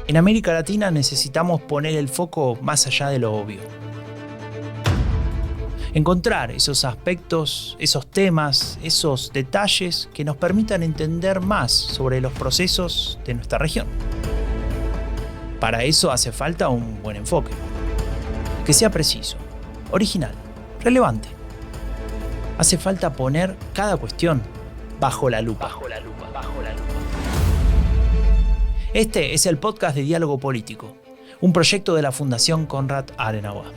En América Latina necesitamos poner el foco más allá de lo obvio. Encontrar esos aspectos, esos temas, esos detalles que nos permitan entender más sobre los procesos de nuestra región. Para eso hace falta un buen enfoque, que sea preciso, original, relevante. Hace falta poner cada cuestión bajo la lupa. Este es el podcast de Diálogo Político, un proyecto de la Fundación Konrad Adenauer.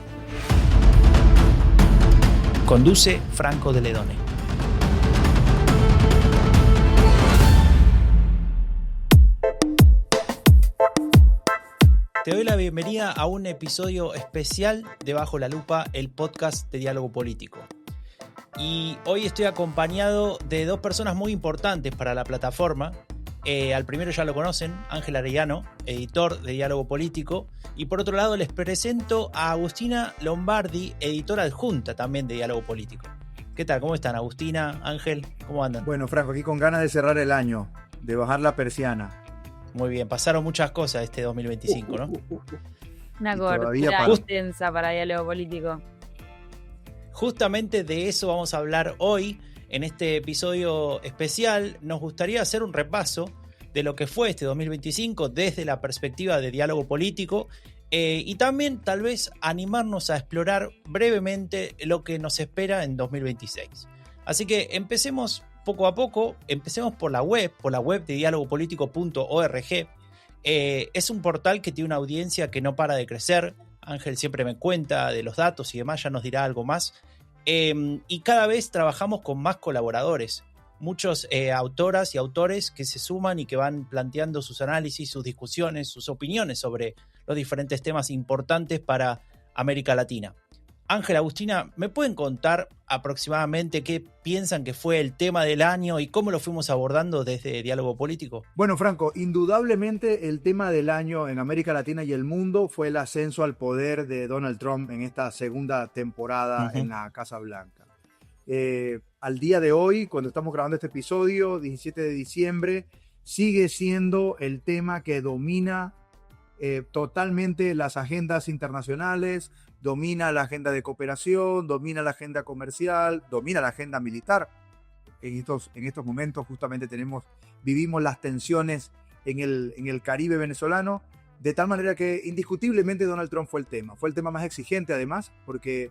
Conduce Franco de Ledone. Te doy la bienvenida a un episodio especial de Bajo la Lupa, el podcast de Diálogo Político. Y hoy estoy acompañado de dos personas muy importantes para la plataforma. Al primero ya lo conocen, Ángel Arellano, editor de Diálogo Político. Y por otro lado les presento a Agustina Lombardi, editora adjunta también de Diálogo Político. ¿Qué tal? ¿Cómo están, Agustina, Ángel? ¿Cómo andan? Bueno, Franco, aquí con ganas de cerrar el año, de bajar la persiana. Muy bien, pasaron muchas cosas este 2025, ¿no? Una cobertura intensa para Diálogo Político. Justamente de eso vamos a hablar hoy. En este episodio especial nos gustaría hacer un repaso de lo que fue este 2025 desde la perspectiva de Diálogo Político y también tal vez animarnos a explorar brevemente lo que nos espera en 2026. Así que empecemos poco a poco, empecemos por la web de dialogopolitico.org. Es un portal que tiene una audiencia que no para de crecer. Ángel siempre me cuenta de los datos y demás, ya nos dirá algo más. Y cada vez trabajamos con más colaboradores, muchos autoras y autores que se suman y que van planteando sus análisis, sus discusiones, sus opiniones sobre los diferentes temas importantes para América Latina. Ángel, Agustina, ¿me pueden contar aproximadamente qué piensan que fue el tema del año y cómo lo fuimos abordando desde Diálogo Político? Bueno, Franco, indudablemente el tema del año en América Latina y el mundo fue el ascenso al poder de Donald Trump en esta segunda temporada en la Casa Blanca. Al día de hoy, cuando estamos grabando este episodio, 17 de diciembre, sigue siendo el tema que domina totalmente las agendas internacionales, domina la agenda de cooperación, domina la agenda comercial, domina la agenda militar. En estos momentos justamente vivimos las tensiones en el Caribe venezolano, de tal manera que indiscutiblemente Donald Trump fue el tema más exigente además, porque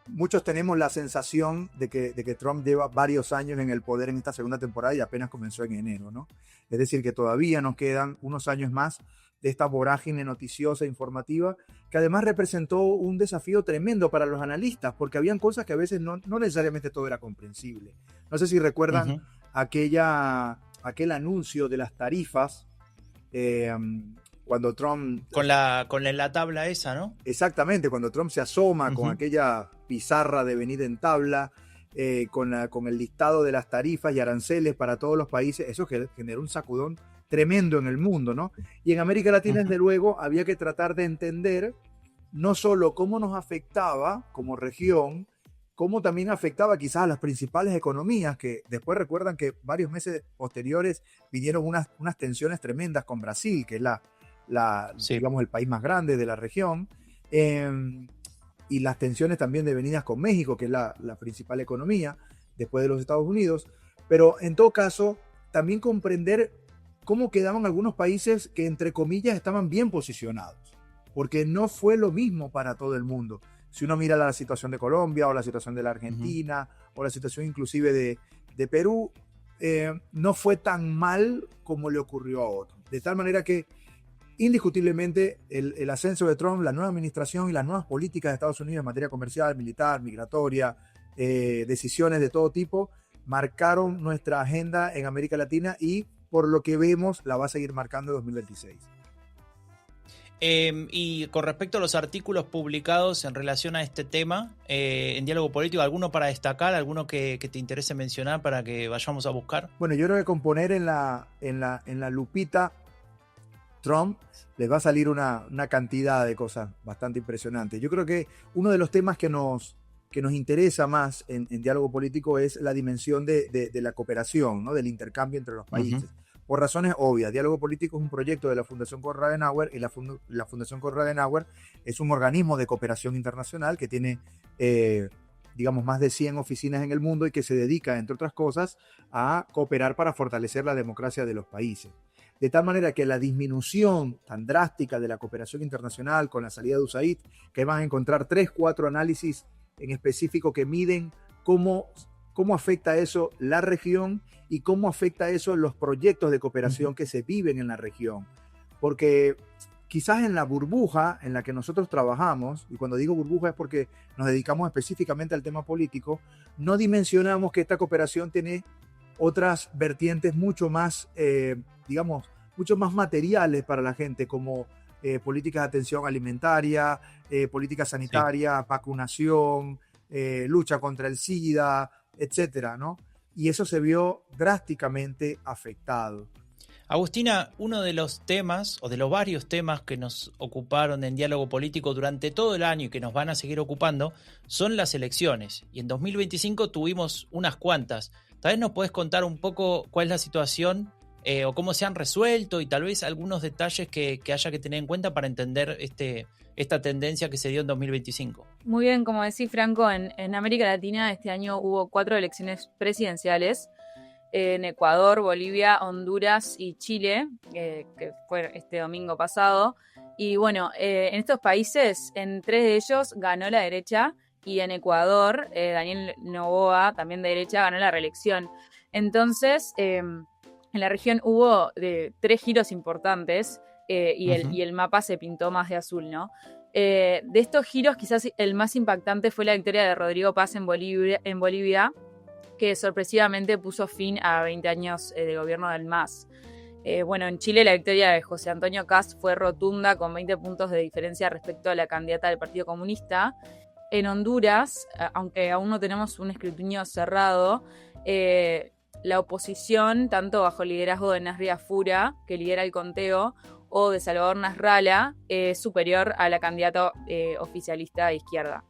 muchos tenemos la sensación de que Trump lleva varios años en el poder en esta segunda temporada y apenas comenzó en enero, ¿no? Es decir, que todavía nos quedan unos años más de esta vorágine noticiosa e informativa, que además representó un desafío tremendo para los analistas, porque habían cosas que a veces no necesariamente todo era comprensible. No sé si recuerdan aquel anuncio de las tarifas, cuando Trump... Con la tabla esa, ¿no? Exactamente, cuando Trump se asoma con aquella pizarra de venida en tabla, con el listado de las tarifas y aranceles para todos los países, eso generó un sacudón tremendo en el mundo, ¿no? Y en América Latina, desde luego, había que tratar de entender no solo cómo nos afectaba como región, cómo también afectaba quizás a las principales economías, que después recuerdan que varios meses posteriores vinieron unas tensiones tremendas con Brasil, que es digamos, el país más grande de la región, y las tensiones también devenidas con México, que es la principal economía después de los Estados Unidos. Pero en todo caso, también comprender cómo quedaban algunos países que, entre comillas, estaban bien posicionados, porque no fue lo mismo para todo el mundo. Si uno mira la situación de Colombia o la situación de la Argentina o la situación inclusive de Perú, no fue tan mal como le ocurrió a otros. De tal manera que, indiscutiblemente, el ascenso de Trump, la nueva administración y las nuevas políticas de Estados Unidos en materia comercial, militar, migratoria, decisiones de todo tipo, marcaron nuestra agenda en América Latina y, por lo que vemos, la va a seguir marcando en 2026. Y con respecto a los artículos publicados en relación a este tema, en Diálogo Político, ¿alguno para destacar, alguno que te interese mencionar para que vayamos a buscar? Bueno, yo creo que con poner en la lupita Trump les va a salir una cantidad de cosas bastante impresionantes. Yo creo que uno de los temas que nos interesa más en Diálogo Político es la dimensión de la cooperación, ¿no? Del intercambio entre los países. por razones obvias. Diálogo Político es un proyecto de la Fundación Konrad Adenauer, y la Fundación Konrad Adenauer es un organismo de cooperación internacional que tiene, digamos, más de 100 oficinas en el mundo y que se dedica, entre otras cosas, a cooperar para fortalecer la democracia de los países. De tal manera que la disminución tan drástica de la cooperación internacional con la salida de USAID, que van a encontrar 3-4 análisis en específico que miden cómo afecta eso la región y cómo afecta eso los proyectos de cooperación que se viven en la región. Porque quizás en la burbuja en la que nosotros trabajamos, y cuando digo burbuja es porque nos dedicamos específicamente al tema político, no dimensionamos que esta cooperación tiene otras vertientes mucho más, digamos, mucho más materiales para la gente, como políticas de atención alimentaria, política sanitaria, vacunación, lucha contra el SIDA, etcétera, ¿no? Y eso se vio drásticamente afectado. Agustina, uno de los temas, o de los varios temas que nos ocuparon en Diálogo Político durante todo el año y que nos van a seguir ocupando, son las elecciones. Y en 2025 tuvimos unas cuantas. Tal vez nos podés contar un poco cuál es la situación o cómo se han resuelto y tal vez algunos detalles que haya que tener en cuenta para entender esta tendencia que se dio en 2025. Muy bien, como decís, Franco, en América Latina este año hubo 4 elecciones presidenciales en Ecuador, Bolivia, Honduras y Chile, que fue este domingo pasado. Y bueno, en estos países, en 3 de ellos ganó la derecha, y en Ecuador, Daniel Noboa, también de derecha, ganó la reelección. Entonces, en la región hubo 3 giros importantes y el mapa se pintó más de azul, ¿no? De estos giros, quizás el más impactante fue la victoria de Rodrigo Paz en Bolivia, que sorpresivamente puso fin a 20 años de gobierno del MAS. Bueno, en Chile la victoria de José Antonio Kast fue rotunda, con 20 puntos de diferencia respecto a la candidata del Partido Comunista. En Honduras, aunque aún no tenemos un escrutinio cerrado, la oposición, tanto bajo el liderazgo de Nasri Afura, que lidera el conteo, o de Salvador Nasralla, es superior a la candidata oficialista de izquierda.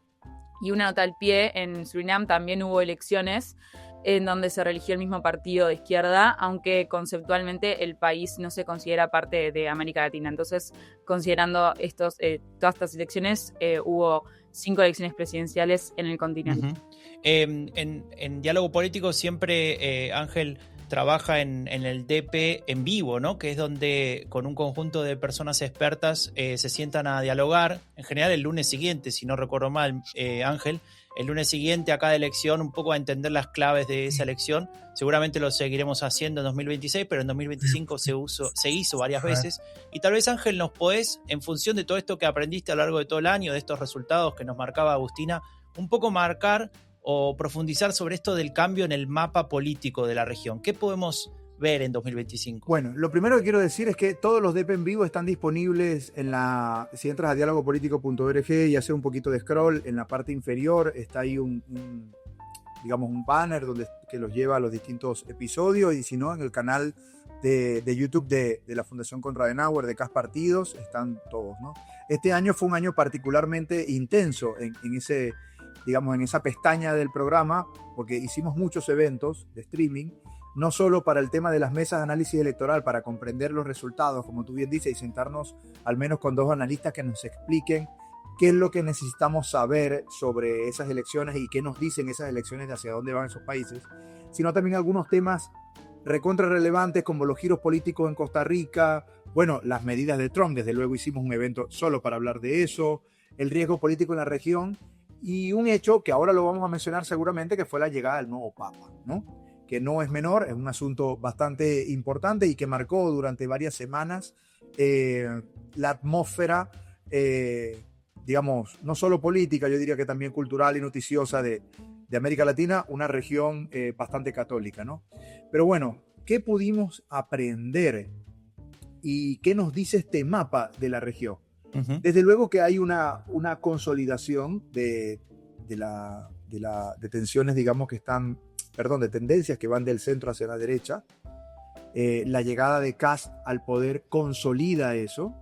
Y una nota al pie, en Surinam también hubo elecciones en donde se reeligió el mismo partido de izquierda, aunque conceptualmente el país no se considera parte de América Latina. Entonces, considerando todas estas elecciones, hubo 5 elecciones presidenciales en el continente. En Diálogo Político siempre, Ángel, trabaja en el DP en vivo, ¿no? Que es donde con un conjunto de personas expertas se sientan a dialogar, en general el lunes siguiente, si no recuerdo mal, Ángel, el lunes siguiente a cada elección, un poco a entender las claves de esa elección. Seguramente lo seguiremos haciendo en 2026, pero en 2025 se hizo varias veces. Y tal vez, Ángel, nos podés, en función de todo esto que aprendiste a lo largo de todo el año, de estos resultados que nos marcaba Agustina, un poco marcar o profundizar sobre esto del cambio en el mapa político de la región. ¿Qué podemos ver en 2025? Bueno, lo primero que quiero decir es que todos los DP en vivo están disponibles si entras a dialogopolitico.org y haces un poquito de scroll, en la parte inferior está ahí un banner que los lleva a los distintos episodios, y si no, en el canal de YouTube de la Fundación Konrad Adenauer, de CAS Partidos, están todos, ¿no? Este año fue un año particularmente intenso en esa pestaña del programa, porque hicimos muchos eventos de streaming, no solo para el tema de las mesas de análisis electoral, para comprender los resultados, como tú bien dices, y sentarnos al menos con 2 analistas que nos expliquen qué es lo que necesitamos saber sobre esas elecciones y qué nos dicen esas elecciones de hacia dónde van esos países, sino también algunos temas recontra relevantes como los giros políticos en Costa Rica, bueno, las medidas de Trump, desde luego hicimos un evento solo para hablar de eso, el riesgo político en la región, y un hecho que ahora lo vamos a mencionar seguramente, que fue la llegada del nuevo Papa, ¿no? Que no es menor, es un asunto bastante importante y que marcó durante varias semanas la atmósfera, no solo política, yo diría que también cultural y noticiosa de América Latina, una región bastante católica, ¿no? Pero bueno, ¿qué pudimos aprender y qué nos dice este mapa de la región? Desde luego que hay una consolidación de tensiones, digamos, de tendencias que van del centro hacia la derecha. La llegada de Kast al poder consolida eso.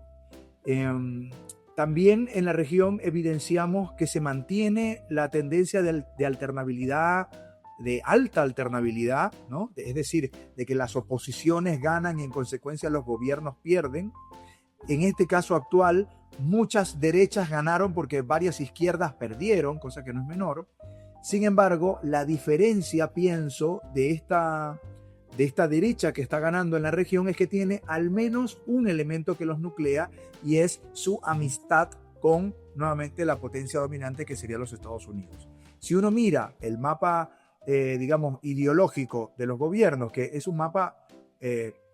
También en la región evidenciamos que se mantiene la tendencia de alternabilidad de alta alternabilidad, ¿no? Es decir, de que las oposiciones ganan y en consecuencia los gobiernos pierden. En este caso actual, muchas derechas ganaron porque varias izquierdas perdieron, cosa que no es menor. Sin embargo, la diferencia, pienso, de esta derecha que está ganando en la región es que tiene al menos un elemento que los nuclea, y es su amistad con, nuevamente, la potencia dominante que sería los Estados Unidos. Si uno mira el mapa, digamos, ideológico de los gobiernos, que es un mapa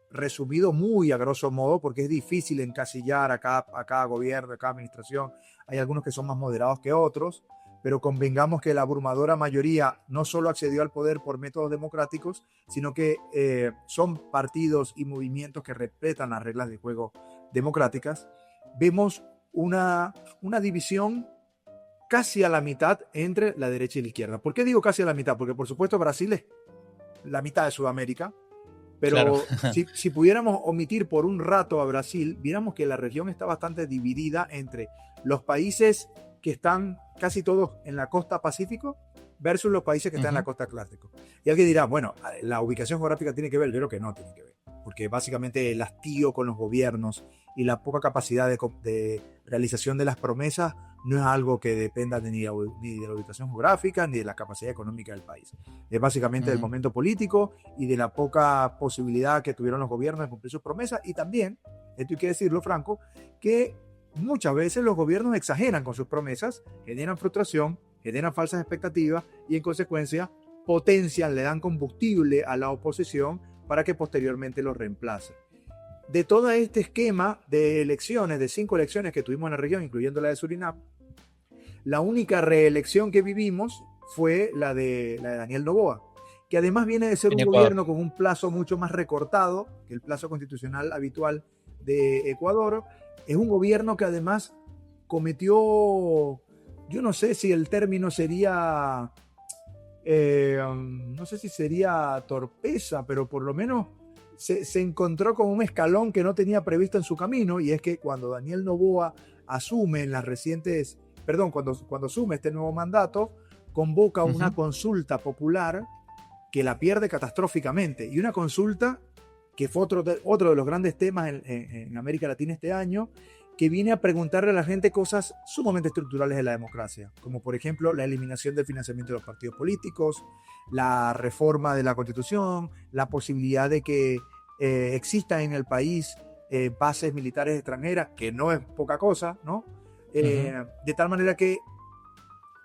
resumido muy a grosso modo, porque es difícil encasillar a cada gobierno, a cada administración. Hay algunos que son más moderados que otros, pero convengamos que la abrumadora mayoría no solo accedió al poder por métodos democráticos, sino que son partidos y movimientos que respetan las reglas de juego democráticas. Vemos una división casi a la mitad entre la derecha y la izquierda. ¿Por qué digo casi a la mitad? Porque por supuesto Brasil es la mitad de Sudamérica, pero claro. si pudiéramos omitir por un rato a Brasil, viéramos que la región está bastante dividida entre los países que están casi todos en la costa Pacífico versus los países que están en la costa Atlántico. Y alguien dirá, bueno, la ubicación geográfica tiene que ver. Yo creo que no tiene que ver, porque básicamente el hastío con los gobiernos y la poca capacidad de realización de las promesas no es algo que dependa ni de la ubicación geográfica ni de la capacidad económica del país. Es básicamente del momento político y de la poca posibilidad que tuvieron los gobiernos de cumplir sus promesas. Y también, esto hay que decirlo, Franco, que muchas veces los gobiernos exageran con sus promesas, generan frustración, generan falsas expectativas y en consecuencia potencian, le dan combustible a la oposición para que posteriormente los reemplace. De todo este esquema de elecciones, de 5 elecciones que tuvimos en la región, incluyendo la de Surinam, la única reelección que vivimos fue la de Daniel Noboa, que además viene de ser un gobierno con un plazo mucho más recortado que el plazo constitucional habitual de Ecuador. Es un gobierno que además cometió, yo no sé si el término sería, no sé si sería torpeza, pero por lo menos se encontró con un escalón que no tenía previsto en su camino, y es que cuando Daniel Noboa asume en las recientes, cuando asume este nuevo mandato, convoca una consulta popular que la pierde catastróficamente, y una consulta que fue otro de los grandes temas en América Latina este año, que viene a preguntarle a la gente cosas sumamente estructurales de la democracia, como por ejemplo la eliminación del financiamiento de los partidos políticos, la reforma de la Constitución, la posibilidad de que exista en el país bases militares extranjeras, que no es poca cosa, ¿no? De tal manera que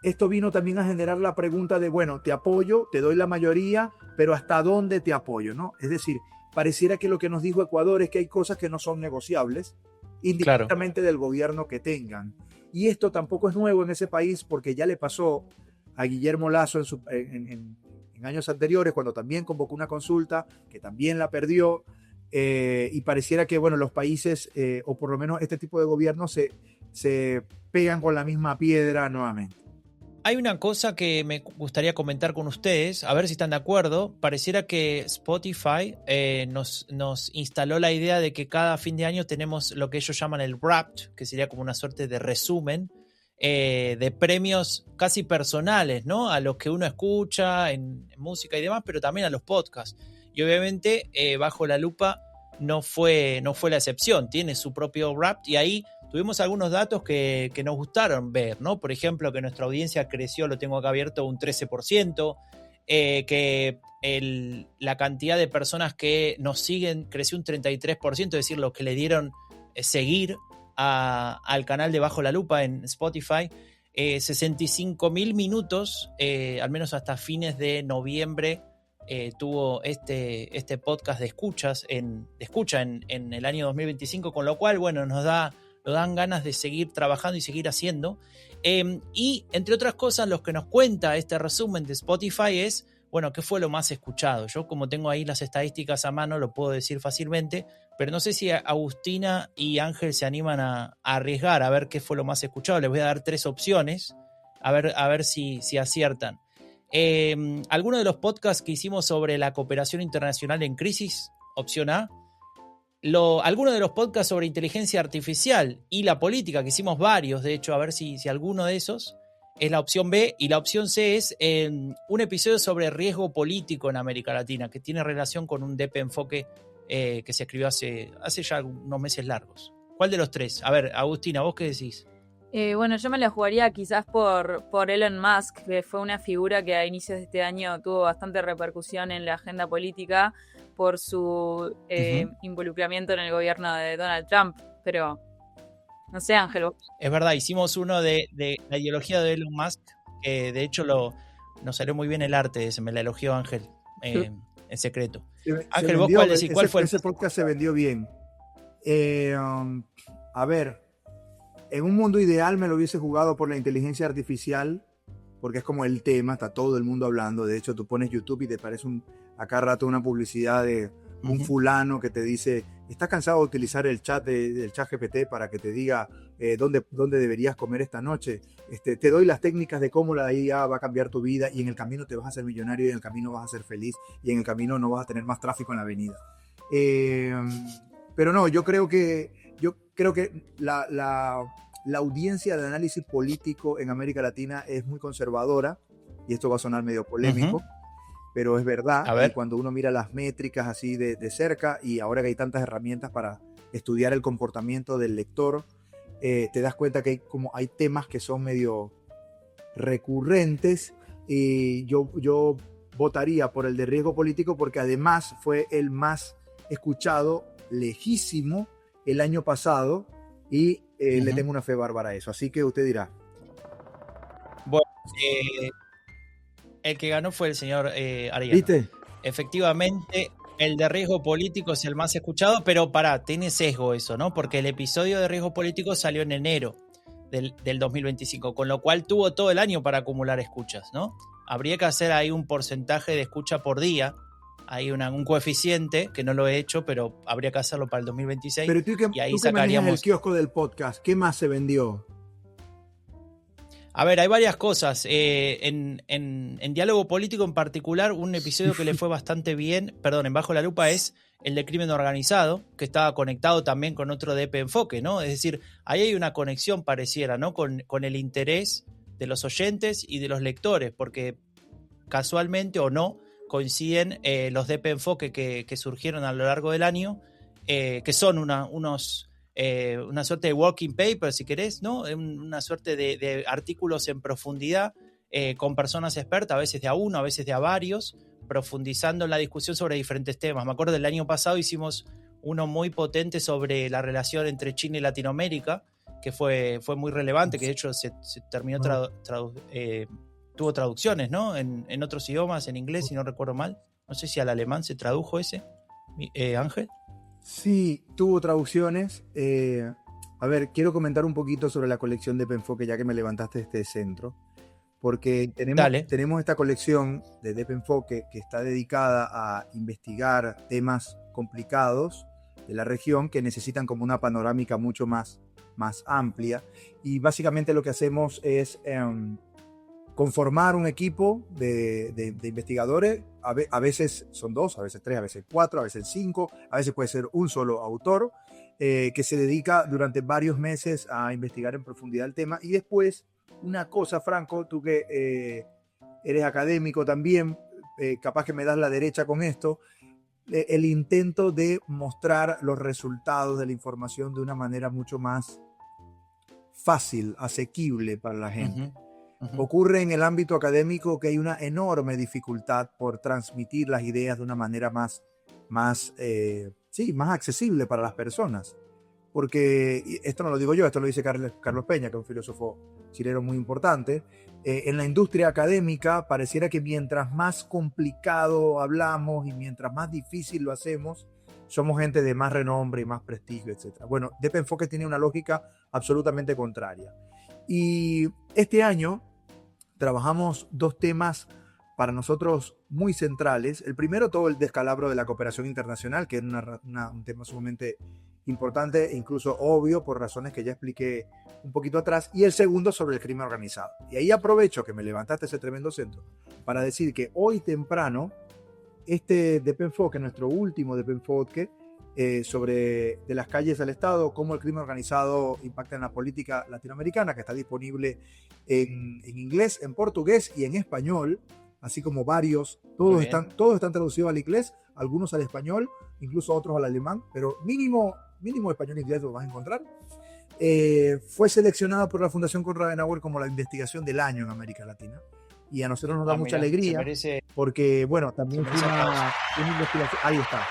esto vino también a generar la pregunta de, bueno, te apoyo, te doy la mayoría, pero ¿hasta dónde te apoyo, no? Es decir, pareciera que lo que nos dijo Ecuador es que hay cosas que no son negociables, indistintamente del gobierno que tengan. Y esto tampoco es nuevo en ese país, porque ya le pasó a Guillermo Lasso en años anteriores, cuando también convocó una consulta, que también la perdió, y pareciera que, bueno, los países, o por lo menos este tipo de gobiernos, se pegan con la misma piedra nuevamente. Hay una cosa que me gustaría comentar con ustedes, a ver si están de acuerdo. Pareciera que Spotify nos instaló la idea de que cada fin de año tenemos lo que ellos llaman el Wrapped, que sería como una suerte de resumen de premios casi personales, ¿no? A los que uno escucha en música y demás, pero también a los podcasts. Y obviamente Bajo la Lupa no fue la excepción, tiene su propio Wrapped, y ahí tuvimos algunos datos que nos gustaron ver, ¿no? Por ejemplo, que nuestra audiencia creció, lo tengo acá abierto, un 13%, que la cantidad de personas que nos siguen creció un 33%, es decir, los que le dieron seguir al canal de Bajo la Lupa en Spotify, 65.000 minutos, al menos hasta fines de noviembre, tuvo este podcast de escucha en el año 2025, con lo cual, bueno, nos dan ganas de seguir trabajando y seguir haciendo. Y entre otras cosas, lo que nos cuenta este resumen de Spotify es, bueno, ¿qué fue lo más escuchado? Yo, como tengo ahí las estadísticas a mano, lo puedo decir fácilmente, pero no sé si Agustina y Ángel se animan a arriesgar a ver qué fue lo más escuchado. Les voy a dar 3 opciones, a ver si aciertan. Alguno de los podcasts que hicimos sobre la cooperación internacional en crisis, opción A. Alguno de los podcasts sobre inteligencia artificial y la política, que hicimos varios, de hecho, a ver si alguno de esos. es la opción B, y la opción C es un episodio sobre riesgo político en América Latina, que tiene relación con un DP Enfoque que se escribió hace ya unos meses largos. ¿Cuál de los tres? A ver, Agustina, ¿vos qué decís? Bueno, yo me la jugaría quizás por Elon Musk, que fue una figura que a inicios de este año tuvo bastante repercusión en la agenda política por su involucramiento en el gobierno de Donald Trump. Pero, no sé, Ángel. Es verdad, hicimos uno de la ideología de Elon Musk, que de hecho nos salió muy bien el arte, se me la elogió Ángel, en secreto. Ángel, ¿vos cuál decís? ¿Cuál fue ese podcast se vendió bien. A ver, en un mundo ideal me lo hubiese jugado por la inteligencia artificial, porque es como el tema, está todo el mundo hablando. De hecho, tú pones YouTube y te parece a cada rato una publicidad de un fulano que te dice, ¿estás cansado de utilizar el chat del chat GPT para que te diga dónde deberías comer esta noche? Te doy las técnicas de cómo la IA va a cambiar tu vida, y en el camino te vas a hacer millonario, y en el camino vas a ser feliz, y en el camino no vas a tener más tráfico en la avenida. Pero no, yo creo que la audiencia de análisis político en América Latina es muy conservadora, y esto va a sonar medio polémico, pero es verdad. Y cuando uno mira las métricas así de cerca, y ahora que hay tantas herramientas para estudiar el comportamiento del lector, te das cuenta que hay temas que son medio recurrentes, y yo votaría por el de riesgo político, porque además fue el más escuchado lejísimo el año pasado, y le tengo una fe bárbara a eso. Así que usted dirá. Bueno, el que ganó fue el señor Arellano. ¿Viste? Efectivamente, el de riesgo político es el más escuchado, pero tiene sesgo eso, ¿no? Porque el episodio de riesgo político salió en enero del 2025, con lo cual tuvo todo el año para acumular escuchas, ¿no? Habría que hacer ahí un porcentaje de escucha por día. Hay un coeficiente, que no lo he hecho, pero habría que hacerlo para el 2026. Pero y ahí sacaríamos el kiosco del podcast. ¿Qué más se vendió? A ver, hay varias cosas. En diálogo político en particular, un episodio que le fue bastante bien, en Bajo la Lupa, es el de crimen organizado, que estaba conectado también con otro de DP Enfoque, ¿no? Es decir, ahí hay una conexión pareciera, ¿no? Con el interés de los oyentes y de los lectores, porque casualmente o no, coinciden los DP Enfoque que surgieron a lo largo del año, que son una suerte de working paper, si querés, ¿no? Una suerte de artículos en profundidad con personas expertas, a veces de a uno, a veces de a varios, profundizando en la discusión sobre diferentes temas. Me acuerdo del año pasado hicimos uno muy potente sobre la relación entre China y Latinoamérica, que fue muy relevante, que de hecho se terminó tuvo traducciones, ¿no? En otros idiomas, en inglés, si no recuerdo mal. No sé si al alemán se tradujo ese, Ángel. Sí, tuvo traducciones. A ver, quiero comentar un poquito sobre la colección de Penfoque, ya que me levantaste este centro. Porque tenemos esta colección de Penfoque que está dedicada a investigar temas complicados de la región que necesitan como una panorámica mucho más amplia. Y básicamente lo que hacemos es conformar un equipo de investigadores. A veces son 2, a veces 3, a veces 4, a veces 5, a veces puede ser un solo autor que se dedica durante varios meses a investigar en profundidad el tema. Y después, una cosa, Franco, tú que eres académico también, capaz que me das la derecha con esto, el intento de mostrar los resultados de la información de una manera mucho más fácil, asequible para la gente. Ocurre en el ámbito académico que hay una enorme dificultad por transmitir las ideas de una manera más accesible para las personas. Porque esto no lo digo yo, esto lo dice Carlos Peña, que es un filósofo chileno muy importante. En la industria académica pareciera que mientras más complicado hablamos y mientras más difícil lo hacemos, somos gente de más renombre y más prestigio, etc. Bueno, DP Enfoque tiene una lógica absolutamente contraria. Y este año trabajamos 2 temas para nosotros muy centrales. El primero, todo el descalabro de la cooperación internacional, que es un tema sumamente importante e incluso obvio por razones que ya expliqué un poquito atrás. Y el segundo, sobre el crimen organizado. Y ahí aprovecho que me levantaste ese tremendo centro para decir que hoy temprano, este DP Enfoque, nuestro último DP Enfoque, sobre de las calles al Estado, cómo el crimen organizado impacta en la política latinoamericana, que está disponible en inglés, en portugués y en español, así como varios. Todos están traducidos al inglés, algunos al español, incluso otros al alemán, pero mínimo español e inglés lo vas a encontrar. Fue seleccionada por la Fundación Konrad Adenauer como la investigación del año en América Latina. Y a nosotros nos da mucha alegría, porque, bueno, también fue una investigación. Ahí está.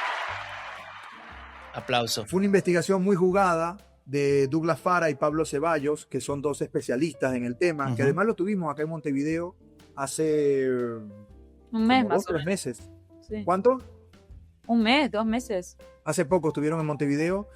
Aplauso. Fue una investigación muy jugada de Douglas Fara y Pablo Ceballos, que son dos especialistas en el tema, que además lo tuvimos acá en Montevideo hace un mes, más 2 o 3 meses. Sí. ¿Cuánto? 1 mes, 2 meses. Hace poco estuvieron en Montevideo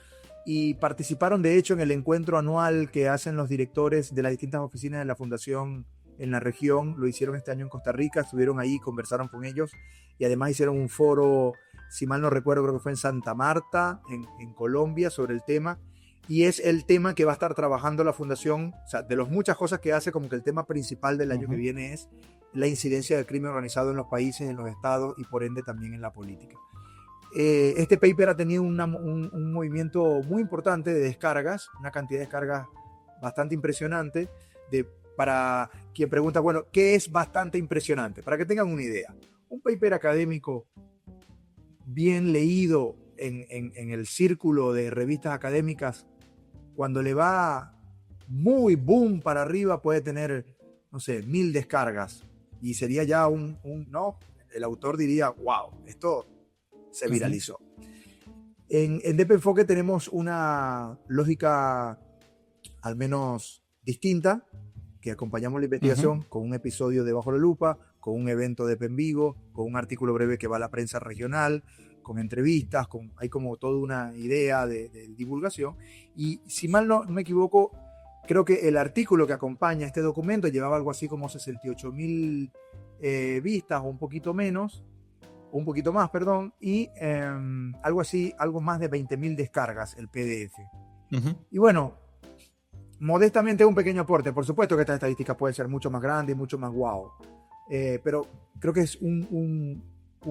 y participaron de hecho en el encuentro anual que hacen los directores de las distintas oficinas de la Fundación en la región. Lo hicieron este año en Costa Rica, estuvieron ahí, conversaron con ellos y además hicieron un foro, si mal no recuerdo, creo que fue en Santa Marta, en Colombia, sobre el tema. Y es el tema que va a estar trabajando la Fundación, o sea, de las muchas cosas que hace, como que el tema principal del año que viene es la incidencia del crimen organizado en los países, en los estados y por ende también en la política. Este paper ha tenido un movimiento muy importante de descargas, una cantidad de descargas bastante impresionante. Para quien pregunta, bueno, ¿qué es bastante impresionante? Para que tengan una idea, un paper académico bien leído en el círculo de revistas académicas, cuando le va muy boom para arriba, puede tener, no sé, 1000 descargas. Y sería ya no, el autor diría, wow, esto se viralizó. En DP Enfoque tenemos una lógica al menos distinta, que acompañamos la investigación con un episodio de Bajo la Lupa, con un evento de DP en Vigo, con un artículo breve que va a la prensa regional, con entrevistas, hay como toda una idea de divulgación. Y si mal no me equivoco, creo que el artículo que acompaña este documento llevaba algo así como 68.000 vistas o un poquito menos, o un poquito más, perdón, y algo así, algo más de 20.000 descargas el PDF. Y bueno, modestamente un pequeño aporte. Por supuesto que estas estadísticas pueden ser mucho más grandes y mucho más guau, pero creo que es un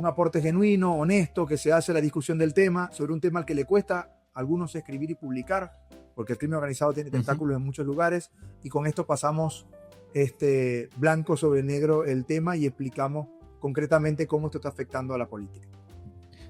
aporte genuino, honesto, que se hace a la discusión del tema, sobre un tema al que le cuesta a algunos escribir y publicar, porque el crimen organizado tiene tentáculos en muchos lugares, y con esto pasamos blanco sobre negro el tema y explicamos concretamente cómo esto está afectando a la política.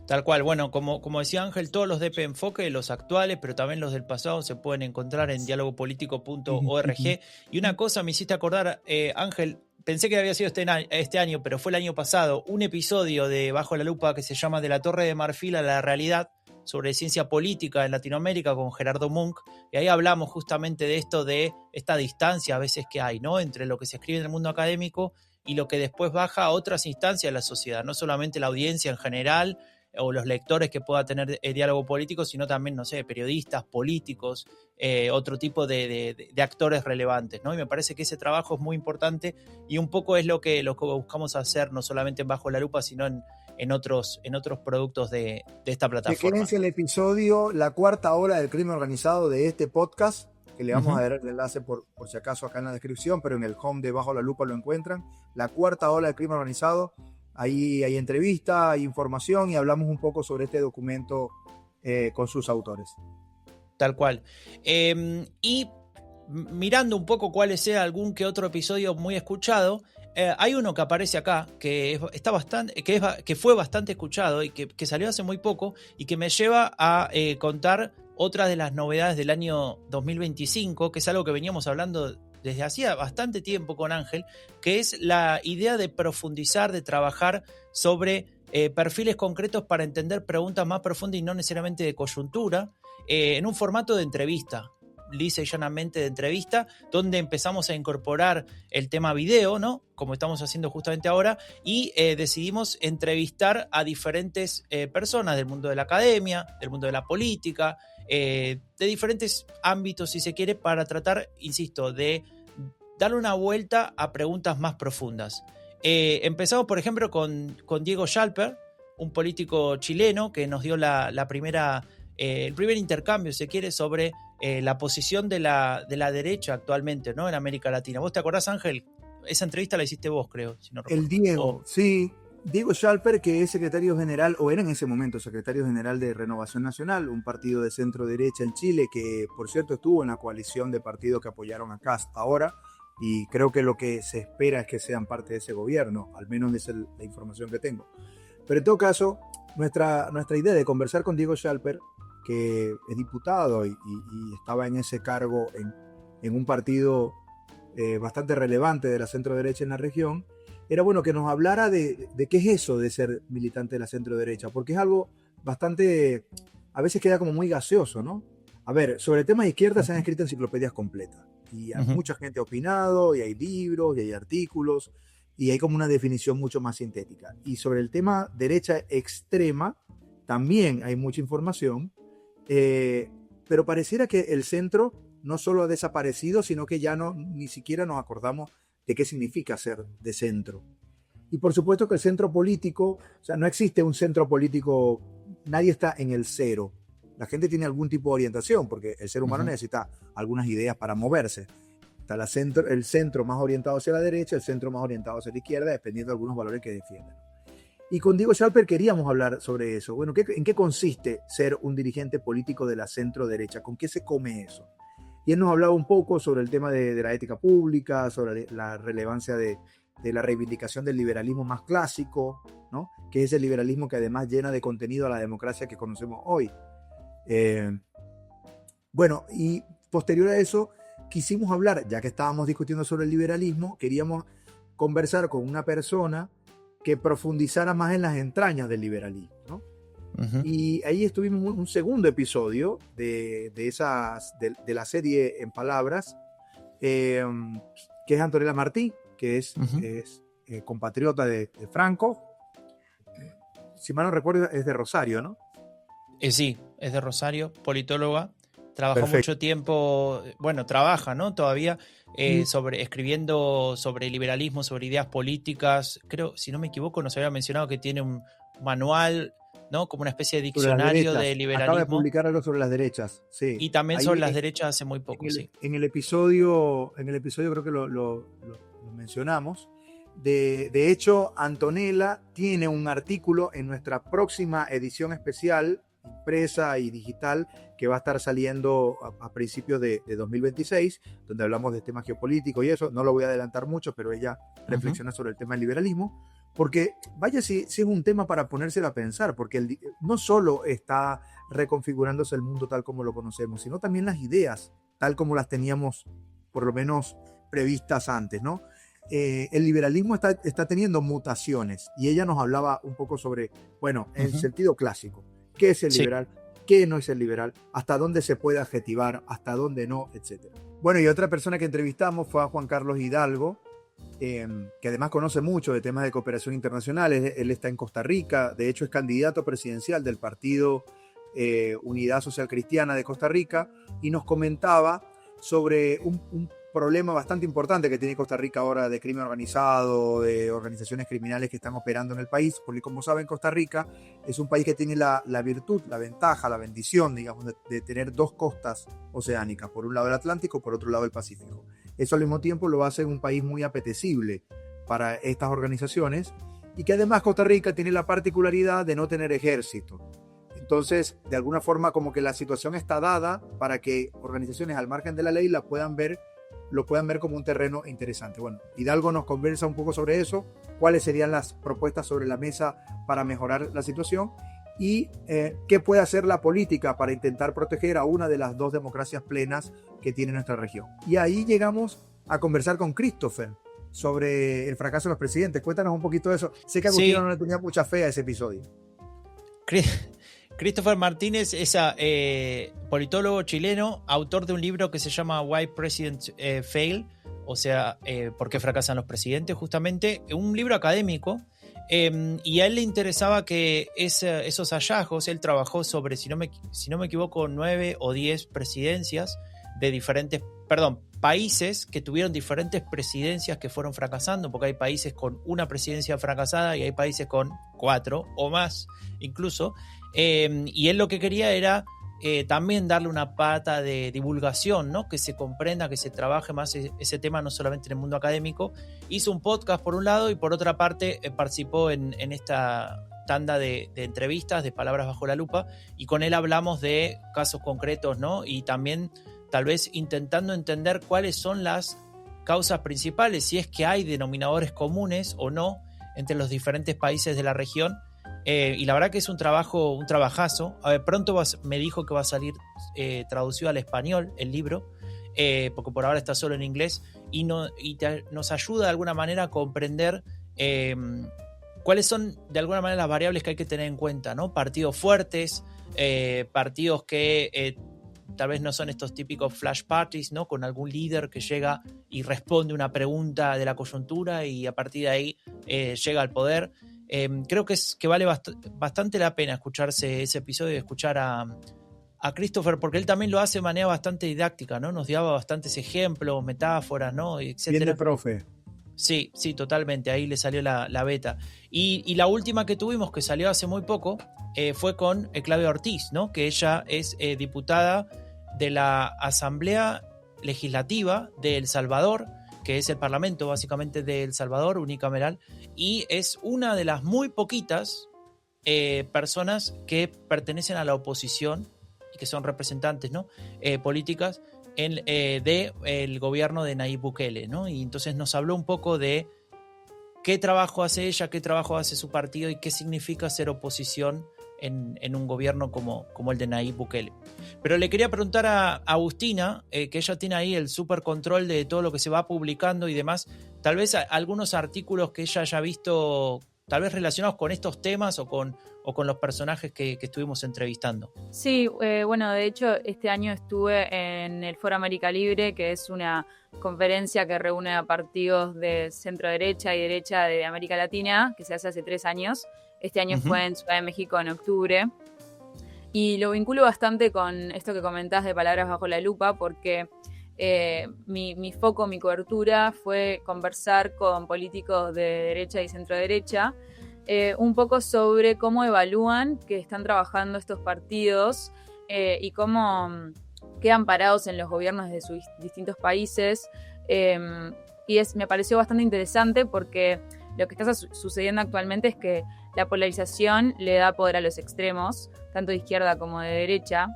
Tal cual, bueno, como decía Ángel, todos los DP Enfoque, los actuales, pero también los del pasado, se pueden encontrar en dialogopolitico.org. Y una cosa me hiciste acordar, Ángel, pensé que había sido este año, pero fue el año pasado, un episodio de Bajo la Lupa que se llama De la Torre de Marfil a la Realidad, sobre ciencia política en Latinoamérica con Gerardo Munk, y ahí hablamos justamente de esto, de esta distancia a veces que hay, ¿no?, entre lo que se escribe en el mundo académico y lo que después baja a otras instancias de la sociedad, no solamente la audiencia en general o los lectores que pueda tener diálogo político, sino también, no sé, periodistas, políticos, otro tipo de actores relevantes, ¿no? Y me parece que ese trabajo es muy importante y un poco es lo que buscamos hacer, no solamente en Bajo la Lupa, sino en otros productos de esta plataforma. Quédense el episodio, la 4ª hora del crimen organizado de este podcast, que le vamos a dar el enlace por si acaso acá en la descripción, pero en el home de Bajo la Lupa lo encuentran. La 4ª hora del crimen organizado, ahí hay entrevista, hay información y hablamos un poco sobre este documento con sus autores. Tal cual. Y mirando un poco cuál sea algún que otro episodio muy escuchado, hay uno que aparece acá que fue bastante escuchado y que salió hace muy poco y que me lleva a contar otra de las novedades del año 2025, que es algo que veníamos hablando desde hacía bastante tiempo con Ángel, que es la idea de profundizar, de trabajar sobre perfiles concretos para entender preguntas más profundas y no necesariamente de coyuntura, en un formato de entrevista, lisa y llanamente de entrevista, donde empezamos a incorporar el tema video, ¿no?, como estamos haciendo justamente ahora, y decidimos entrevistar a diferentes personas del mundo de la academia, del mundo de la política, de diferentes ámbitos, si se quiere, para tratar, insisto, de darle una vuelta a preguntas más profundas. Empezamos, por ejemplo, con Diego Schalper, un político chileno que nos dio el primer intercambio, si se quiere, sobre la posición de la derecha actualmente, ¿no?, en América Latina. ¿Vos te acordás, Ángel? Esa entrevista la hiciste vos, creo. Si no recuerdo. El Diego, sí. Diego Schalper, que es secretario general, o era en ese momento secretario general de Renovación Nacional, un partido de centro derecha en Chile, que por cierto estuvo en la coalición de partidos que apoyaron a Kast ahora, y creo que lo que se espera es que sean parte de ese gobierno, al menos esa es la información que tengo. Pero en todo caso, nuestra idea de conversar con Diego Schalper, que es diputado y estaba en ese cargo en un partido bastante relevante de la centro derecha en la región, era bueno que nos hablara de qué es eso de ser militante de la centro derecha, porque es algo bastante, a veces queda como muy gaseoso, ¿no? A ver, sobre temas de izquierda se han escrito enciclopedias completas y mucha gente ha opinado y hay libros y hay artículos y hay como una definición mucho más sintética. Y sobre el tema derecha extrema también hay mucha información, pero pareciera que el centro no solo ha desaparecido, sino que ya ni siquiera nos acordamos de qué significa ser de centro. Y por supuesto que el centro político, o sea, no existe un centro político, nadie está en el cero. La gente tiene algún tipo de orientación, porque el ser humano necesita algunas ideas para moverse. Está el centro más orientado hacia la derecha, el centro más orientado hacia la izquierda, dependiendo de algunos valores que defiendan. Y con Diego Schalper queríamos hablar sobre eso. Bueno, ¿en qué consiste ser un dirigente político de la centro derecha? ¿Con qué se come eso? Y él nos hablaba un poco sobre el tema de la ética pública, sobre la relevancia de la reivindicación del liberalismo más clásico, ¿no? Que es el liberalismo que además llena de contenido a la democracia que conocemos hoy. Bueno, y posterior a eso quisimos hablar, ya que estábamos discutiendo sobre el liberalismo, queríamos conversar con una persona que profundizara más en las entrañas del liberalismo, ¿no? Y ahí estuvimos un segundo episodio de la serie En Palabras, que es Antonella Martí, que es compatriota de Franco. Si mal no recuerdo, es de Rosario, ¿no? Sí, es de Rosario, politóloga. Trabajó mucho tiempo, bueno, trabaja, ¿no? Todavía escribiendo sobre liberalismo, sobre ideas políticas. Creo, si no me equivoco, nos había mencionado que tiene un manual, ¿no? Como una especie de diccionario de liberalismo. Acaba de publicar algo sobre las derechas, sí. Y también sobre las derechas hace muy poco, sí. En el episodio creo que lo mencionamos. De hecho, Antonella tiene un artículo en nuestra próxima edición especial, impresa y digital, que va a estar saliendo a principios de 2026, donde hablamos de temas geopolíticos y eso. No lo voy a adelantar mucho, pero ella reflexiona sobre el tema del liberalismo, porque vaya si es un tema para ponérselo a pensar, porque no solo está reconfigurándose el mundo tal como lo conocemos, sino también las ideas tal como las teníamos por lo menos previstas antes, ¿no? El liberalismo está teniendo mutaciones y ella nos hablaba un poco sobre, bueno, en sentido clásico, ¿qué es el liberal? ¿Qué no es el liberal? ¿Hasta dónde se puede adjetivar? ¿Hasta dónde no? Etcétera. Bueno, y otra persona que entrevistamos fue a Juan Carlos Hidalgo, que además conoce mucho de temas de cooperación internacional. Él está en Costa Rica, de hecho es candidato presidencial del partido Unidad Social Cristiana de Costa Rica, y nos comentaba sobre un problema bastante importante que tiene Costa Rica ahora de crimen organizado, de organizaciones criminales que están operando en el país, porque como saben, Costa Rica es un país que tiene la virtud, la ventaja, la bendición, digamos, de tener dos costas oceánicas, por un lado el Atlántico, por otro lado el Pacífico. Eso al mismo tiempo lo hace un país muy apetecible para estas organizaciones, y que además Costa Rica tiene la particularidad de no tener ejército. Entonces, de alguna forma, como que la situación está dada para que organizaciones al margen de la ley lo puedan ver como un terreno interesante. Bueno, Hidalgo nos conversa un poco sobre eso, cuáles serían las propuestas sobre la mesa para mejorar la situación y qué puede hacer la política para intentar proteger a una de las dos democracias plenas que tiene nuestra región. Y ahí llegamos a conversar con Christopher sobre el fracaso de los presidentes. Cuéntanos un poquito de eso. Sé que Agustino no le tenía mucha fe a ese episodio. Christopher Martínez es politólogo chileno, autor de un libro que se llama Why Presidents Fail, o sea, ¿por qué fracasan los presidentes? Justamente, un libro académico, y a él le interesaba que esos hallazgos, él trabajó sobre, si no me equivoco, 9 o 10 presidencias de países que tuvieron diferentes presidencias que fueron fracasando, porque hay países con una presidencia fracasada y hay países con 4 o más incluso. Y él lo que quería era también darle una pata de divulgación, ¿no? Que se comprenda, que se trabaje más ese tema, no solamente en el mundo académico. Hizo un podcast por un lado y por otra parte participó en esta tanda de entrevistas de Palabras Bajo la Lupa, y con él hablamos de casos concretos, ¿no? Y también tal vez intentando entender cuáles son las causas principales, si es que hay denominadores comunes o no entre los diferentes países de la región. Y la verdad que es un trabajazo. A ver, pronto me dijo que va a salir traducido al español el libro, porque por ahora está solo en inglés, y nos ayuda de alguna manera a comprender cuáles son de alguna manera las variables que hay que tener en cuenta, ¿no? Partidos fuertes, partidos que tal vez no son estos típicos flash parties, ¿no? Con algún líder que llega y responde una pregunta de la coyuntura y a partir de ahí llega al poder. Creo que vale bastante la pena escucharse ese episodio y escuchar a Christopher, porque él también lo hace de manera bastante didáctica, ¿no? Nos daba bastantes ejemplos, metáforas, ¿no? Etcétera. Bien de profe. Sí, totalmente. Ahí le salió la beta. Y la última que tuvimos, que salió hace muy poco, fue con Claudia Ortiz, ¿no? Que ella es diputada de la Asamblea Legislativa de El Salvador, que es el parlamento básicamente de El Salvador, unicameral, y es una de las muy poquitas personas que pertenecen a la oposición y que son representantes, ¿no? Políticas del gobierno de Nayib Bukele, ¿no? Y entonces nos habló un poco de qué trabajo hace ella, qué trabajo hace su partido y qué significa ser oposición en un gobierno como el de Nayib Bukele. Pero le quería preguntar a Agustina, que ella tiene ahí el super control de todo lo que se va publicando y demás, tal vez algunos artículos que ella haya visto, tal vez relacionados con estos temas o con los personajes que estuvimos entrevistando. Sí, bueno, de hecho este año estuve en el Foro América Libre, que es una conferencia que reúne a partidos de centro derecha y derecha de América Latina, que se hace hace 3 años. Este año fue en Ciudad de México en octubre. Y lo vinculo bastante con esto que comentás de Palabras Bajo la Lupa, porque mi foco, mi cobertura fue conversar con políticos de derecha y centro derecha, un poco sobre cómo evalúan que están trabajando estos partidos y cómo quedan parados en los gobiernos de sus distintos países. Me pareció bastante interesante porque lo que está sucediendo actualmente es que la polarización le da poder a los extremos, tanto de izquierda como de derecha.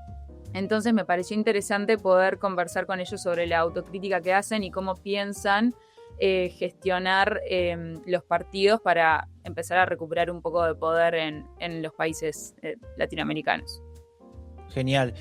Entonces me pareció interesante poder conversar con ellos sobre la autocrítica que hacen y cómo piensan gestionar los partidos para empezar a recuperar un poco de poder en los países latinoamericanos. Genial.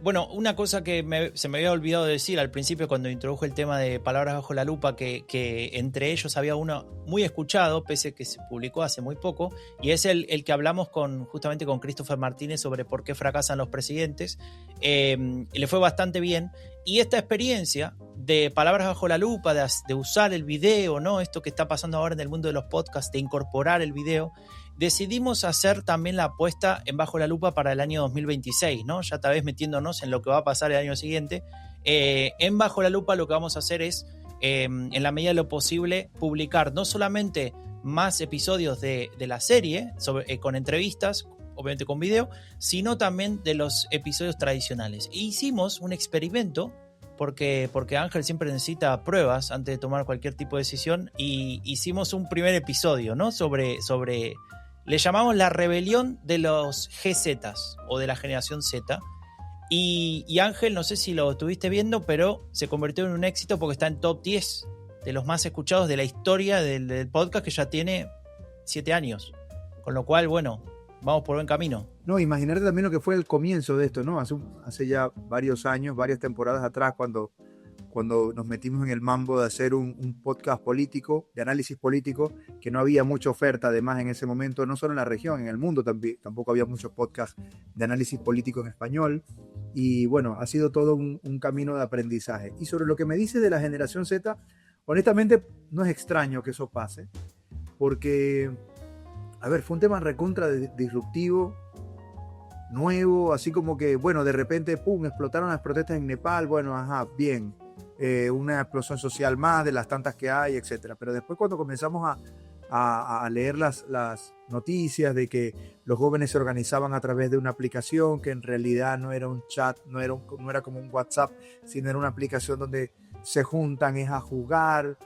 Bueno, una cosa que se me había olvidado de decir al principio cuando introdujo el tema de Palabras Bajo la Lupa, que entre ellos había uno muy escuchado, pese que se publicó hace muy poco, y es el que hablamos justamente con Christopher Martínez sobre por qué fracasan los presidentes. Le fue bastante bien. Y esta experiencia de Palabras Bajo la Lupa, de usar el video, ¿no? Esto que está pasando ahora en el mundo de los podcasts, de incorporar el video, decidimos hacer también la apuesta en Bajo la Lupa para el año 2026, ¿no? Ya tal vez metiéndonos en lo que va a pasar el año siguiente. En Bajo la Lupa lo que vamos a hacer es, en la medida de lo posible, publicar no solamente más episodios de la serie con entrevistas, obviamente con video, sino también de los episodios tradicionales. E hicimos un experimento porque Ángel siempre necesita pruebas antes de tomar cualquier tipo de decisión, y hicimos un primer episodio, ¿no? sobre le llamamos la rebelión de los GZs o de la generación Z. Y Ángel, no sé si lo estuviste viendo, pero se convirtió en un éxito porque está en top 10 de los más escuchados de la historia del podcast, que ya tiene 7 años. Con lo cual, bueno, vamos por buen camino. No, imaginarte también lo que fue el comienzo de esto, ¿no? Hace ya varios años, varias temporadas atrás, cuando nos metimos en el mambo de hacer un podcast político, de análisis político, que no había mucha oferta además en ese momento, no solo en la región, en el mundo tampoco había muchos podcasts de análisis político en español. Y bueno, ha sido todo un camino de aprendizaje. Y sobre lo que me dice de la generación Z, honestamente no es extraño que eso pase, porque, a ver, fue un tema recontra disruptivo, nuevo, así como que, bueno, de repente, pum, explotaron las protestas en Nepal, bueno, ajá, bien. Una explosión social más de las tantas que hay, etcétera. Pero después, cuando comenzamos a a leer las noticias de que los jóvenes se organizaban a través de una aplicación que en realidad no era un chat, no era como un WhatsApp, sino era una aplicación donde se juntan es a jugar,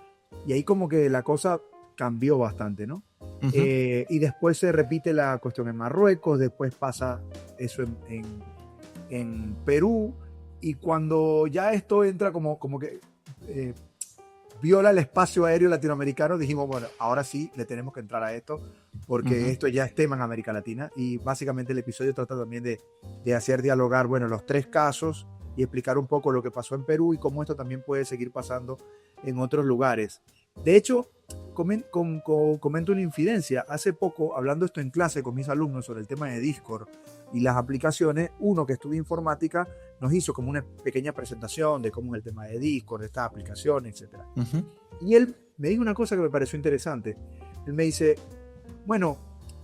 y ahí como que la cosa cambió bastante, ¿no? Ujú. Y después se repite la cuestión en Marruecos, después pasa eso en Perú, y cuando ya esto entra como que viola el espacio aéreo latinoamericano, dijimos, bueno, ahora sí le tenemos que entrar a esto, porque esto ya es tema en América Latina, y básicamente el episodio trata también de hacer dialogar, bueno, los 3 casos y explicar un poco lo que pasó en Perú y cómo esto también puede seguir pasando en otros lugares. De hecho, comento una infidencia. Hace poco, hablando esto en clase con mis alumnos sobre el tema de Discord y las aplicaciones, uno que estudia informática nos hizo como una pequeña presentación de cómo es el tema de Discord, de estas aplicaciones, etc. Y él me dijo una cosa que me pareció interesante. Él me dice, bueno,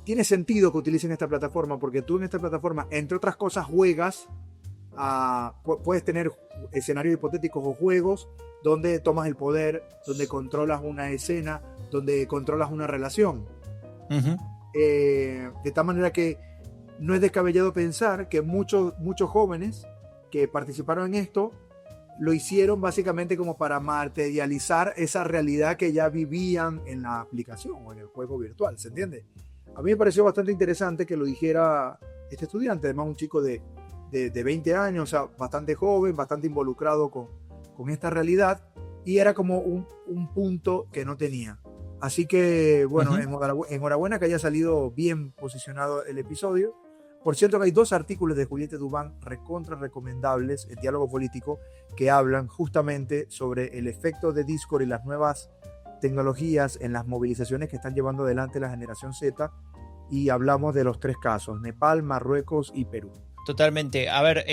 tiene sentido que utilicen esta plataforma porque tú en esta plataforma, entre otras cosas, juegas, puedes tener escenarios hipotéticos o juegos donde tomas el poder, donde controlas una escena, donde controlas una relación. De tal manera que no es descabellado pensar que muchos jóvenes que participaron en esto lo hicieron básicamente como para materializar esa realidad que ya vivían en la aplicación o en el juego virtual, ¿se entiende? A mí me pareció bastante interesante que lo dijera este estudiante, además un chico de 20 años, o sea, bastante joven, bastante involucrado con esta realidad, y era como un punto que no tenía. Así que, bueno, enhorabuena que haya salido bien posicionado el episodio. Por cierto, que hay 2 artículos de Juliette Dubán recontra recomendables en Diálogo Político que hablan justamente sobre el efecto de Discord y las nuevas tecnologías en las movilizaciones que están llevando adelante la generación Z, y hablamos de los 3 casos, Nepal, Marruecos y Perú. Totalmente. A ver,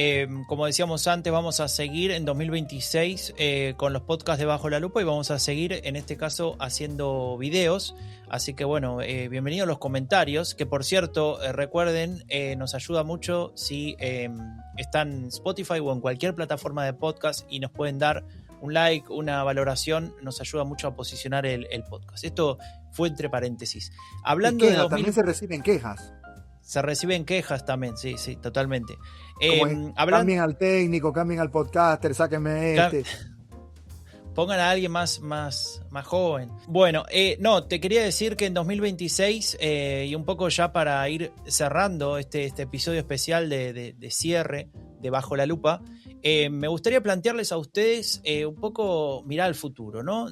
como decíamos antes, vamos a seguir en 2026 con los podcasts de Bajo la Lupa y vamos a seguir, en este caso, haciendo videos. Así que bueno, bienvenidos a los comentarios, que por cierto, recuerden, nos ayuda mucho si están en Spotify o en cualquier plataforma de podcast y nos pueden dar un like, una valoración, nos ayuda mucho a posicionar el podcast. Esto fue entre paréntesis. Hablando de también se reciben quejas. Se reciben quejas también, sí, totalmente. Cambien al técnico, cambien al podcaster, sáquenme este. Pongan a alguien más joven. Bueno, no, te quería decir que en 2026, y un poco ya para ir cerrando este episodio especial de cierre de Bajo la Lupa, me gustaría plantearles a ustedes un poco mirar al futuro, ¿no?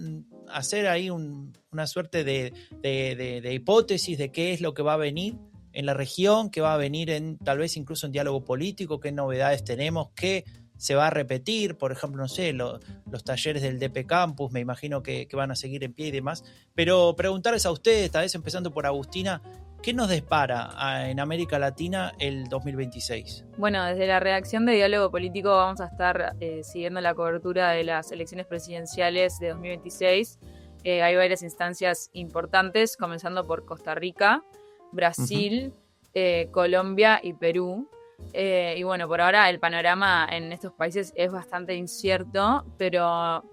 Hacer ahí una suerte de hipótesis de qué es lo que va a venir en la región, que va a venir tal vez incluso en diálogo político, qué novedades tenemos, qué se va a repetir, por ejemplo, no sé, los talleres del DP Campus, me imagino que van a seguir en pie y demás, pero preguntarles a ustedes, tal vez empezando por Agustina, ¿qué nos depara en América Latina el 2026? Bueno, desde la redacción de Diálogo Político vamos a estar siguiendo la cobertura de las elecciones presidenciales de 2026. Hay varias instancias importantes, comenzando por Costa Rica, Brasil, Colombia y Perú. Y bueno, por ahora el panorama en estos países es bastante incierto, pero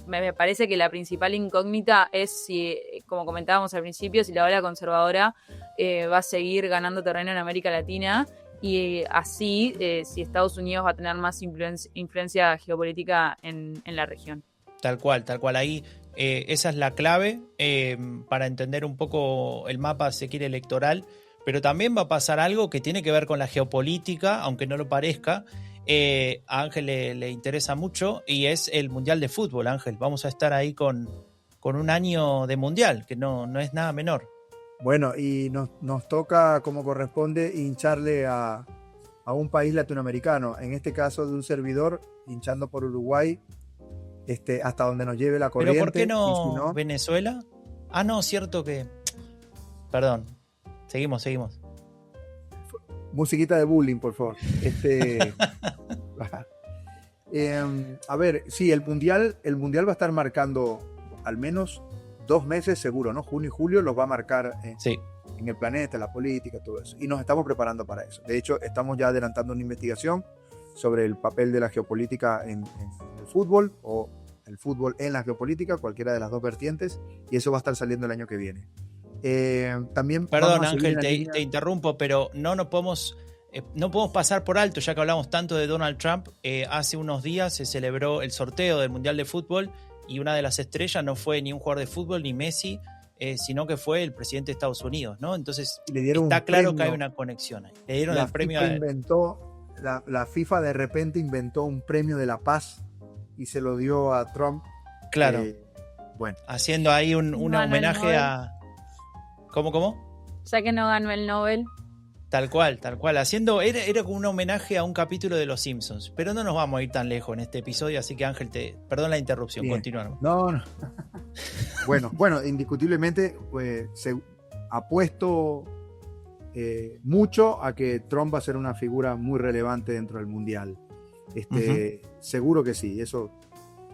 me parece que la principal incógnita es si, como comentábamos al principio, si la ola conservadora va a seguir ganando terreno en América Latina, y así si Estados Unidos va a tener más influencia geopolítica en la región. Tal cual. Ahí esa es la clave para entender un poco el mapa, si quiere, electoral. Pero también va a pasar algo que tiene que ver con la geopolítica, aunque no lo parezca. A Ángel le interesa mucho y es el Mundial de Fútbol, Ángel. Vamos a estar ahí con un año de Mundial, que no es nada menor. Bueno, y nos toca, como corresponde, hincharle a un país latinoamericano. En este caso de un servidor, hinchando por Uruguay, hasta donde nos lleve la corriente. ¿Pero por qué no, si no Venezuela? Ah, no, cierto que... Perdón. Seguimos. Musiquita de bullying, por favor. A ver, sí, el mundial va a estar marcando al menos 2 meses seguro, ¿no? Junio y julio los va a marcar en el planeta, la política, todo eso. Y nos estamos preparando para eso. De hecho, estamos ya adelantando una investigación sobre el papel de la geopolítica en el fútbol, o el fútbol en la geopolítica, cualquiera de las dos vertientes, y eso va a estar saliendo el año que viene. También perdón, Ángel, te interrumpo, pero no podemos pasar por alto, ya que hablamos tanto de Donald Trump. Hace unos días se celebró el sorteo del Mundial de Fútbol y una de las estrellas no fue ni un jugador de fútbol ni Messi, sino que fue el presidente de Estados Unidos, ¿no? Entonces está claro que hay una conexión ahí. Le dieron el premio la FIFA de repente inventó un premio de la paz y se lo dio a Trump. Claro. Bueno. Haciendo ahí un homenaje a... ¿Cómo? Ya que no ganó el Nobel. Tal cual. Era como un homenaje a un capítulo de Los Simpsons, pero no nos vamos a ir tan lejos en este episodio, así que Ángel, perdón la interrupción, continuamos. No. Bueno, indiscutiblemente se apuesto mucho a que Trump va a ser una figura muy relevante dentro del Mundial. Seguro que sí, eso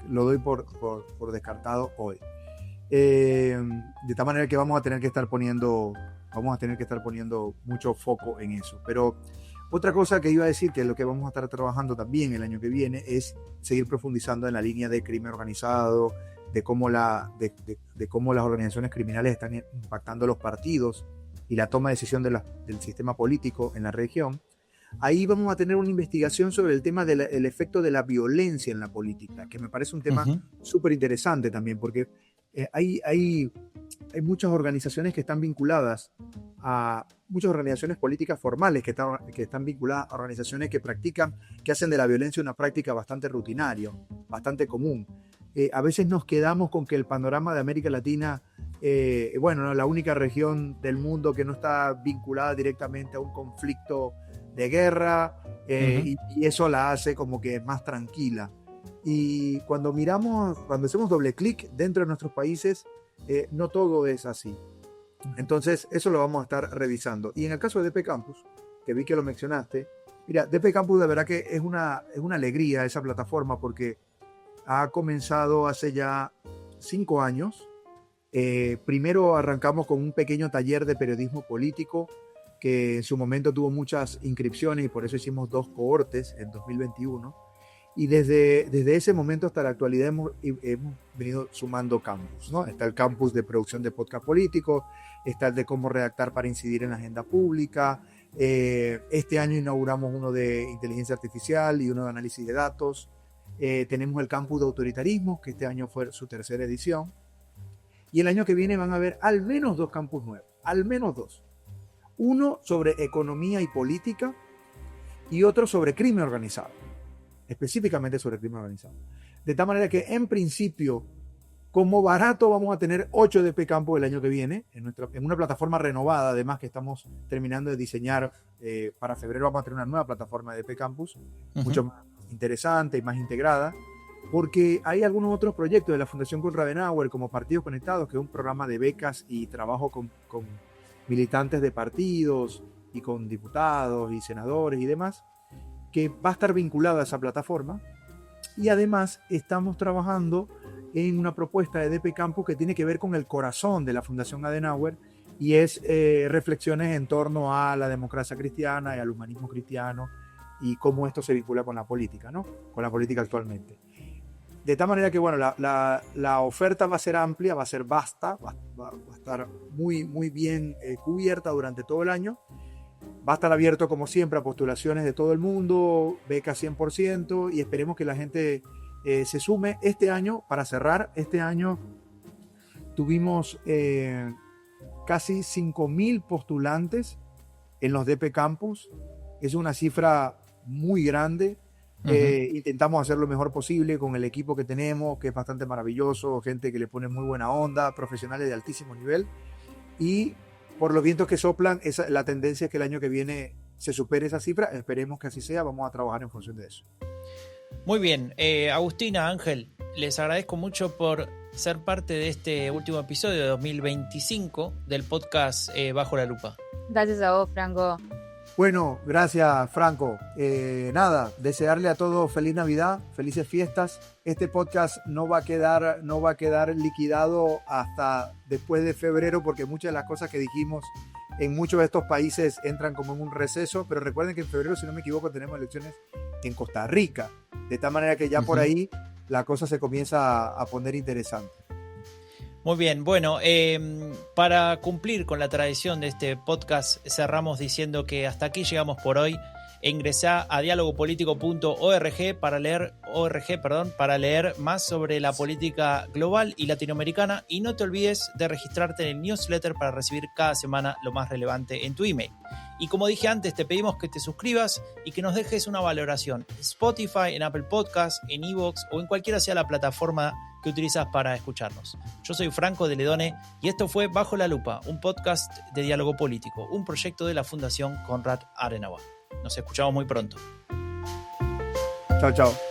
lo doy por descartado hoy. De tal manera que vamos a tener que estar poniendo mucho foco en eso. Pero otra cosa que iba a decir, que es lo que vamos a estar trabajando también el año que viene, es seguir profundizando en la línea de crimen organizado, de cómo las organizaciones criminales están impactando los partidos y la toma de decisión del sistema político en la región. Ahí vamos a tener una investigación sobre el tema del efecto de la violencia en la política, que me parece un tema súper interesante también, porque hay muchas organizaciones que están vinculadas a muchas organizaciones políticas formales que están vinculadas a organizaciones que hacen de la violencia una práctica bastante rutinaria, bastante común. A veces nos quedamos con que el panorama de América Latina, la única región del mundo que no está vinculada directamente a un conflicto de guerra, y eso la hace como que más tranquila. Y cuando hacemos doble clic dentro de nuestros países, no todo es así. Entonces, eso lo vamos a estar revisando. Y en el caso de DP Campus, que vi que lo mencionaste, mira, DP Campus de verdad que es una alegría esa plataforma, porque ha comenzado hace ya 5 años. Primero arrancamos con un pequeño taller de periodismo político, que en su momento tuvo muchas inscripciones y por eso hicimos 2 cohortes en 2021. Y desde ese momento hasta la actualidad hemos venido sumando campus, ¿no? Está el campus de producción de podcast políticos, está el de cómo redactar para incidir en la agenda pública. Este año inauguramos uno de inteligencia artificial y uno de análisis de datos. Tenemos el campus de autoritarismo, que este año fue su 3ª edición. Y el año que viene van a haber al menos 2 campus nuevos, al menos 2. Uno sobre economía y política y otro sobre crimen organizado, específicamente sobre crimen organizado. De tal manera que en principio, como barato, vamos a tener 8 DP Campus el año que viene, en una plataforma renovada, además, que estamos terminando de diseñar. Para febrero vamos a tener una nueva plataforma de DP Campus, mucho más interesante y más integrada, porque hay algunos otros proyectos de la Fundación Konrad Adenauer, como Partidos Conectados, que es un programa de becas y trabajo con militantes de partidos y con diputados y senadores y demás, que va a estar vinculada a esa plataforma. Y además estamos trabajando en una propuesta de DP Campus que tiene que ver con el corazón de la Fundación Adenauer, y es reflexiones en torno a la democracia cristiana y al humanismo cristiano y cómo esto se vincula con la política, ¿no? Con la política actualmente. De tal manera que, bueno, la oferta va a ser amplia, va a ser vasta, va a estar muy, muy bien cubierta durante todo el año. Va a estar abierto, como siempre, a postulaciones de todo el mundo, becas 100%, y esperemos que la gente se sume. Este año, para cerrar, este año tuvimos casi 5.000 postulantes en los DP Campus. Es una cifra muy grande. Intentamos hacer lo mejor posible con el equipo que tenemos, que es bastante maravilloso, gente que le pone muy buena onda, profesionales de altísimo nivel, y por los vientos que soplan, la tendencia es que el año que viene se supere esa cifra. Esperemos que así sea, vamos a trabajar en función de eso. Muy bien, Agustina, Ángel, les agradezco mucho por ser parte de este último episodio de 2025 del podcast Bajo la Lupa. Gracias a vos, Franco. Bueno, gracias, Franco. Nada, desearle a todos feliz Navidad, felices fiestas. Este podcast no va a quedar liquidado hasta después de febrero, porque muchas de las cosas que dijimos en muchos de estos países entran como en un receso, pero recuerden que en febrero, si no me equivoco, tenemos elecciones en Costa Rica. De tal manera que ya por ahí la cosa se comienza a poner interesante. Muy bien, bueno, para cumplir con la tradición de este podcast, cerramos diciendo que hasta aquí llegamos por hoy. Ingresá a dialogopolitico.org para leer más sobre la política global y latinoamericana, y no te olvides de registrarte en el newsletter para recibir cada semana lo más relevante en tu email. Y como dije antes, te pedimos que te suscribas y que nos dejes una valoración en Spotify, en Apple Podcasts, en iVoox o en cualquiera sea la plataforma que utilizas para escucharnos. Yo soy Franco de Ledone y esto fue Bajo la Lupa, un podcast de diálogo político, un proyecto de la Fundación Konrad Adenauer. Nos escuchamos muy pronto. Chao, chao.